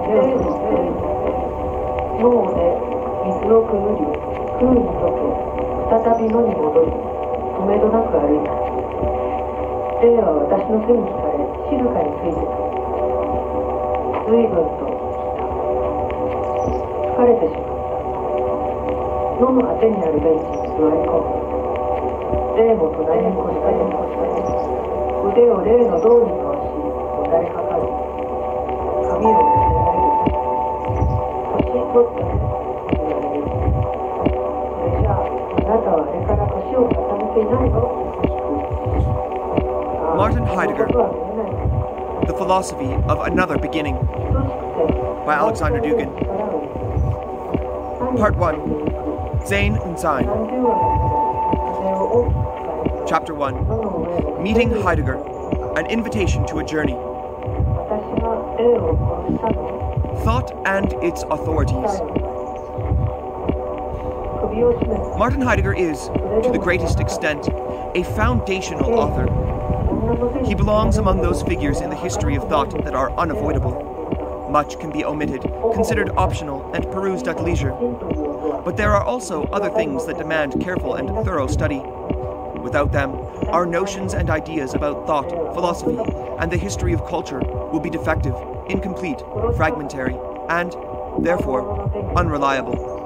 脳で水をくぐり、空に溶け、再び野に戻り、止めどなく歩いた。霊は私の手に惹かれ、静かについてた。随分と疲れてしまった。野の果てにあるベンチに座り込む。霊も隣に腰掛けた。腕を霊の胴に回し、もたれかかる。髪を寄せられる。年取ったね、言われる。それじゃあ、あなたはあれから年を重ねていないのと聞く。Martin Heidegger, The Philosophy of Another Beginning, by Alexander Dugin. Part 1, Sein and Sein. Chapter 1, Meeting Heidegger, An Invitation to a Journey. Thought and its Authorities. Martin Heidegger is, to the greatest extent, a foundational author. He belongs among those figures in the history of thought that are unavoidable. Much can be omitted, considered optional, and perused at leisure. But there are also other things that demand careful and thorough study. Without them, our notions and ideas about thought, philosophy, and the history of culture will be defective, incomplete, fragmentary, and, therefore, unreliable.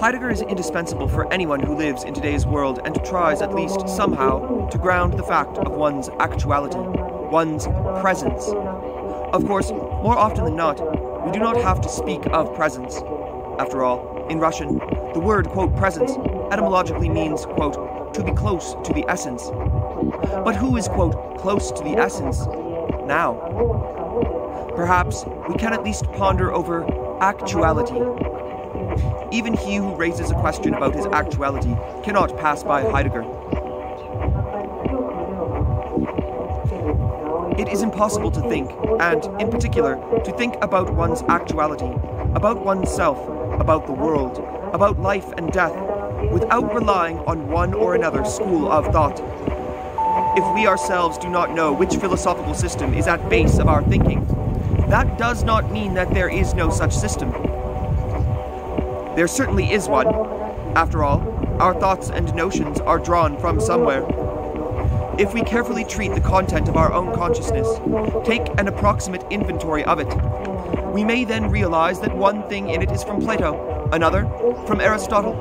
Heidegger is indispensable for anyone who lives in today's world and tries at least somehow to ground the fact of one's actuality, one's presence. Of course, more often than not, we do not have to speak of presence. After all, in Russian, the word, quote, presence etymologically means, quote, to be close to the essence. But who is, quote, close to the essence now? Perhaps we can at least ponder over actuality. Even he who raises a question about his actuality cannot pass by Heidegger. It is impossible to think, and, in particular, to think about one's actuality, about oneself, about the world, about life and death, without relying on one or another school of thought. If we ourselves do not know which philosophical system is at base of our thinking, that does not mean that there is no such system. There certainly is one. After all, our thoughts and notions are drawn from somewhere. If we carefully treat the content of our own consciousness, take an approximate inventory of it, we may then realize that one thing in it is from Plato, another from Aristotle,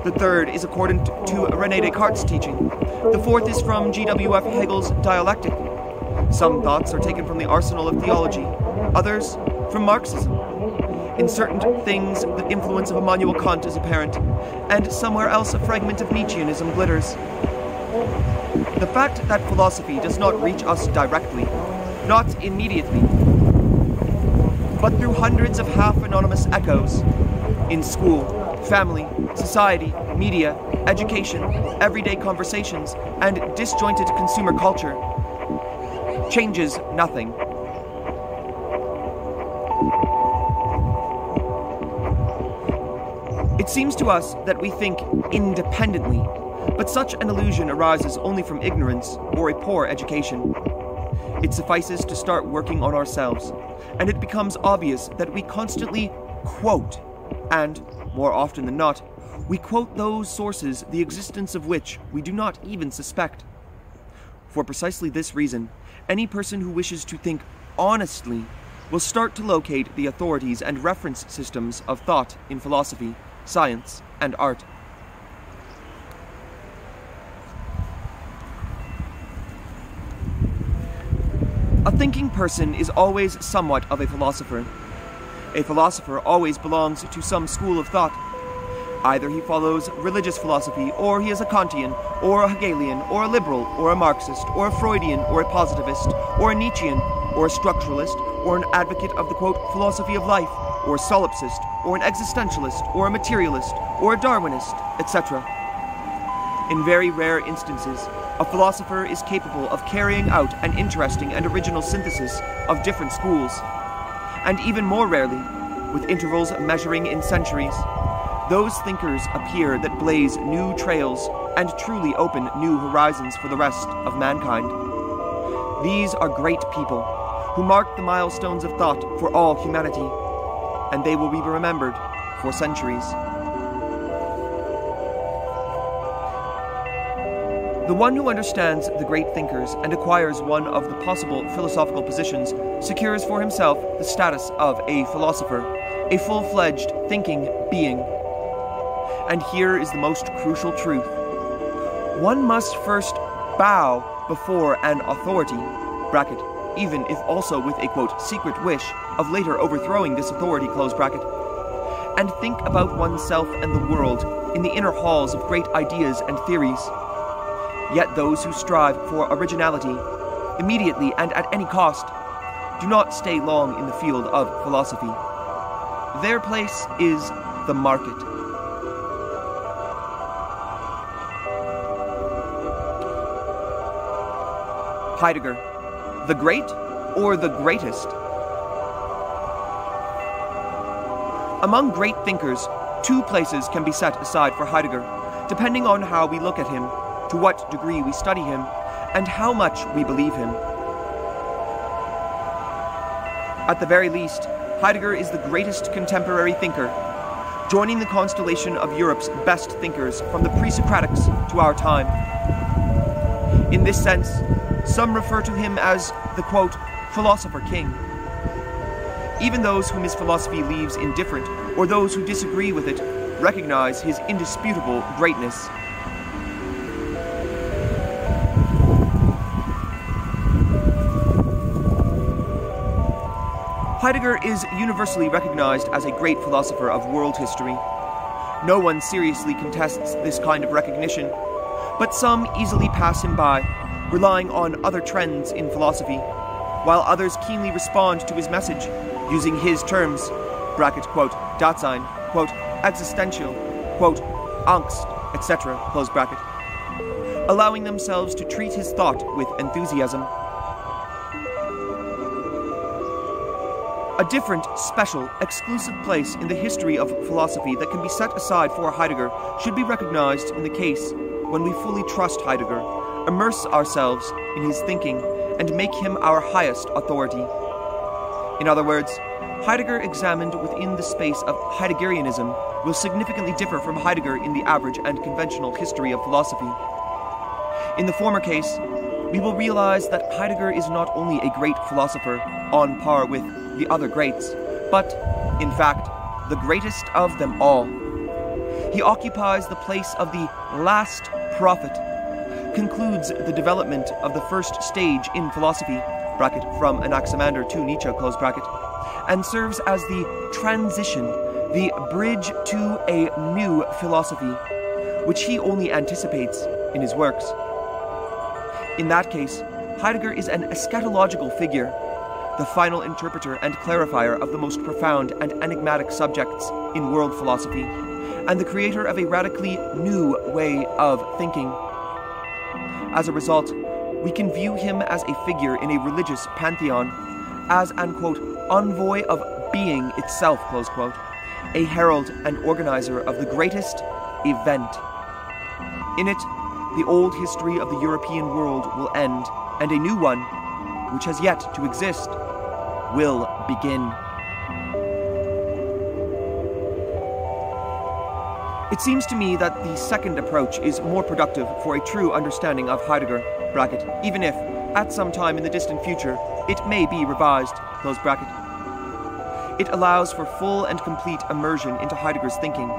the third is according to René Descartes' teaching, the fourth is from G.W.F. Hegel's dialectic. Some thoughts are taken from the arsenal of theology, others from Marxism. In certain things, the influence of Immanuel Kant is apparent, and somewhere else a fragment of Nietzscheanism glitters. The fact that philosophy does not reach us directly, not immediately, but through hundreds of half-anonymous echoes, in school, family, society, media, education, everyday conversations, and disjointed consumer culture, changes nothing. It seems to us that we think independently, but such an illusion arises only from ignorance or a poor education. It suffices to start working on ourselves, and it becomes obvious that we constantly quote, and, more often than not, we quote those sources the existence of which we do not even suspect. For precisely this reason, any person who wishes to think honestly will start to locate the authorities and reference systems of thought in philosophy, science, and art. A thinking person is always somewhat of a philosopher. A philosopher always belongs to some school of thought. Either he follows religious philosophy, or he is a Kantian, or a Hegelian, or a liberal, or a Marxist, or a Freudian, or a positivist, or a Nietzschean, or a structuralist, or an advocate of the, quote, philosophy of life, or a solipsist, or an existentialist, or a materialist, or a Darwinist, etc. In very rare instances, a philosopher is capable of carrying out an interesting and original synthesis of different schools. And even more rarely, with intervals measuring in centuries, those thinkers appear that blaze new trails and truly open new horizons for the rest of mankind. These are great people who marked the milestones of thought for all humanity, and they will be remembered for centuries. The one who understands the great thinkers and acquires one of the possible philosophical positions secures for himself the status of a philosopher, a full-fledged thinking being. And here is the most crucial truth. One must first bow before an authority, bracket, even if also with a, quote, secret wish of later overthrowing this authority, close bracket, and think about oneself and the world in the inner halls of great ideas and theories. Yet those who strive for originality, immediately and at any cost, do not stay long in the field of philosophy. Their place is the market. Heidegger, the great or the greatest? Among great thinkers, two places can be set aside for Heidegger, depending on how we look at him, to what degree we study him, and how much we believe him. At the very least, Heidegger is the greatest contemporary thinker, joining the constellation of Europe's best thinkers from the pre-Socratics to our time. In this sense, some refer to him as the, quote, philosopher king. Even those whom his philosophy leaves indifferent, or those who disagree with it, recognize his indisputable greatness. Heidegger is universally recognized as a great philosopher of world history. No one seriously contests this kind of recognition, but some easily pass him by, relying on other trends in philosophy, while others keenly respond to his message, using his terms, bracket, quote, dasein, quote, existential, quote, angst, etc., close bracket, allowing themselves to treat his thought with enthusiasm. A different, special, exclusive place in the history of philosophy that can be set aside for Heidegger should be recognized in the case when we fully trust Heidegger, immerse ourselves in his thinking, and make him our highest authority. In other words, Heidegger examined within the space of Heideggerianism will significantly differ from Heidegger in the average and conventional history of philosophy. In the former case, we will realize that Heidegger is not only a great philosopher on par with the other greats, but, in fact, the greatest of them all. He occupies the place of the last prophet, concludes the development of the first stage in philosophy, bracket, from Anaximander to Nietzsche, close bracket, and serves as the transition, the bridge to a new philosophy, which he only anticipates in his works. In that case, Heidegger is an eschatological figure, the final interpreter and clarifier of the most profound and enigmatic subjects in world philosophy, and the creator of a radically new way of thinking. As a result, we can view him as a figure in a religious pantheon, as an, quote, envoy of being itself, close quote, a herald and organizer of the greatest event. In it, the old history of the European world will end, and a new one, which has yet to exist, will begin. It seems to me that the second approach is more productive for a true understanding of Heidegger, bracket, even if, at some time in the distant future, it may be revised, close bracket. It allows for full and complete immersion into Heidegger's thinking,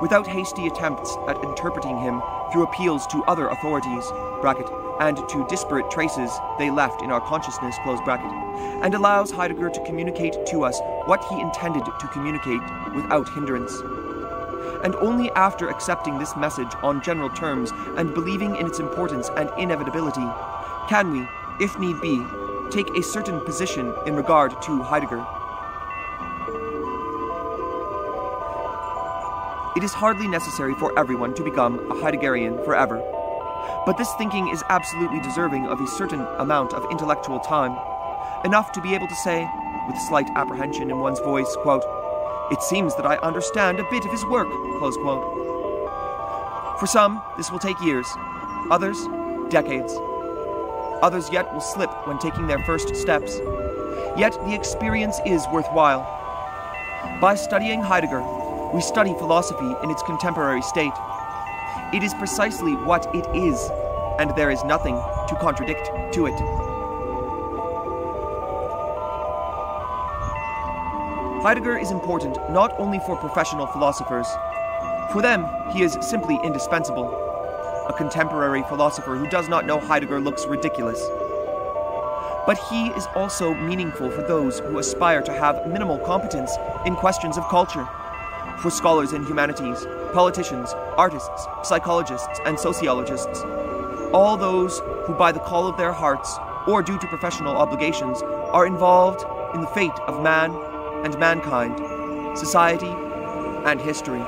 without hasty attempts at interpreting him through appeals to other authorities, bracket, and to disparate traces they left in our consciousness, close bracket, and allows Heidegger to communicate to us what he intended to communicate without hindrance. And only after accepting this message on general terms and believing in its importance and inevitability, can we, if need be, take a certain position in regard to Heidegger. It is hardly necessary for everyone to become a Heideggerian forever, but this thinking is absolutely deserving of a certain amount of intellectual time, enough to be able to say, with slight apprehension in one's voice, quote, "It seems that I understand a bit of his work," close quote. For some, this will take years, others, decades. Others yet will slip when taking their first steps. Yet the experience is worthwhile. By studying Heidegger, we study philosophy in its contemporary state. It is precisely what it is, and there is nothing to contradict to it. Heidegger is important not only for professional philosophers. For them, he is simply indispensable. A contemporary philosopher who does not know Heidegger looks ridiculous. But he is also meaningful for those who aspire to have minimal competence in questions of culture. For scholars in humanities, politicians, artists, psychologists, and sociologists, all those who by the call of their hearts or due to professional obligations are involved in the fate of man and mankind, society and history.